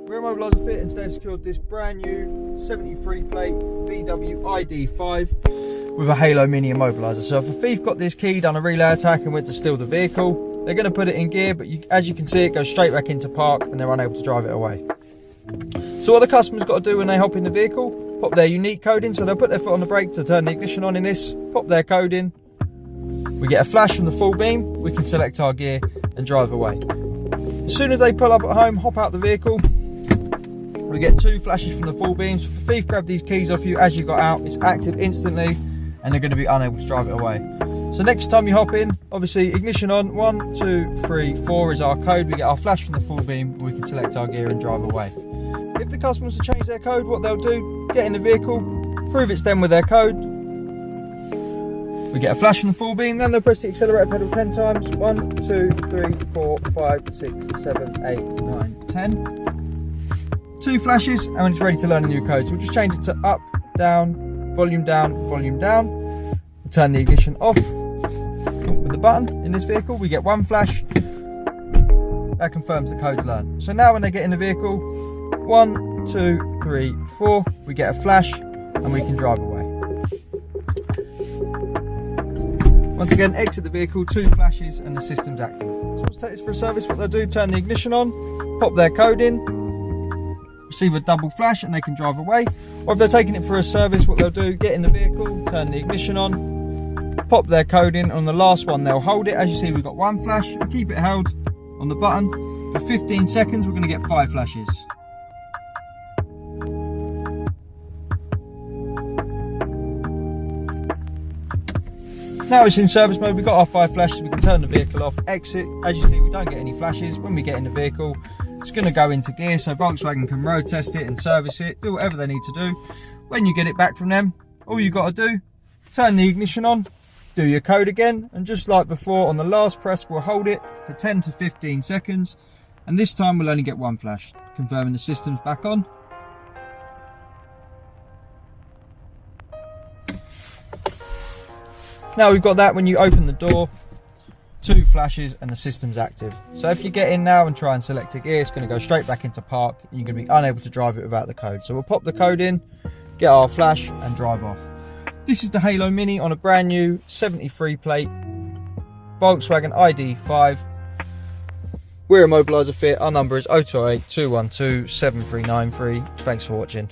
We're Immobiliser Fit, and today I've secured this brand new 73 plate VW ID5 with a Halo Mini immobiliser. So if a thief got this key, done a relay attack and went to steal the vehicle, they're going to put it in gear, but as you can see, it goes straight back into park and they're unable to drive it away. So what the customer's got to do when they hop in the vehicle, pop their unique code in. So they'll put their foot on the brake to turn the ignition on in this, pop their code in, we get a flash from the full beam, we can select our gear and drive away. As soon as they pull up at home, hop out the vehicle, we get 2 flashes from the full beams. If the thief grabbed these keys off you as you got out, it's active instantly and they're going to be unable to drive it away. So next time you hop in, obviously ignition on, 1, 2, 3, 4 is our code. We get our flash from the full beam, we can select our gear and drive away. If the customer wants to change their code, what they'll do, get in the vehicle, prove it's them with their code. We get a flash from the full beam, then they'll press the accelerator pedal 10 times. 1, 2, 3, 4, 5, 6, 7, 8, 9, 10. 2 flashes, and when it's ready to learn a new code. So we'll just change it to up, down, volume down, volume down. We'll turn the ignition off with the button in this vehicle. We get 1 flash. That confirms the code's learned. So now when they get in the vehicle, 1, 2, 3, 4, we get a flash and we can drive away. Once again, exit the vehicle, 2 flashes and the system's active. So let's take this for a service. What they'll do, turn the ignition on, pop their code in, receive a double flash and they can drive away. Or if they're taking it for a service, what they'll do, get in the vehicle, turn the ignition on, pop their code in. On the last one, they'll hold it. As you see, we've got 1 flash. We keep it held on the button for 15 seconds. We're going to get 5 flashes. Now it's in service mode, we've got our 5 flashes, we can turn the vehicle off, exit. As you see, we don't get any flashes. When we get in the vehicle, it's going to go into gear, so Volkswagen can road test it and service it, do whatever they need to do. When you get it back from them, all you've got to do, turn the ignition on, do your code again, and just like before, on the last press, we'll hold it for 10 to 15 seconds, and this time we'll only get 1 flash, confirming the system's back on. Now we've got that when you open the door, 2 flashes and the system's active. So if you get in now and try and select a gear, it's going to go straight back into park and you're going to be unable to drive it without the code. So we'll pop the code in, get our flash and drive off. This is the Halo Mini on a brand new 73 plate Volkswagen ID5. We're Immobiliser Fit, our number is 0208 212 7393. Thanks for watching.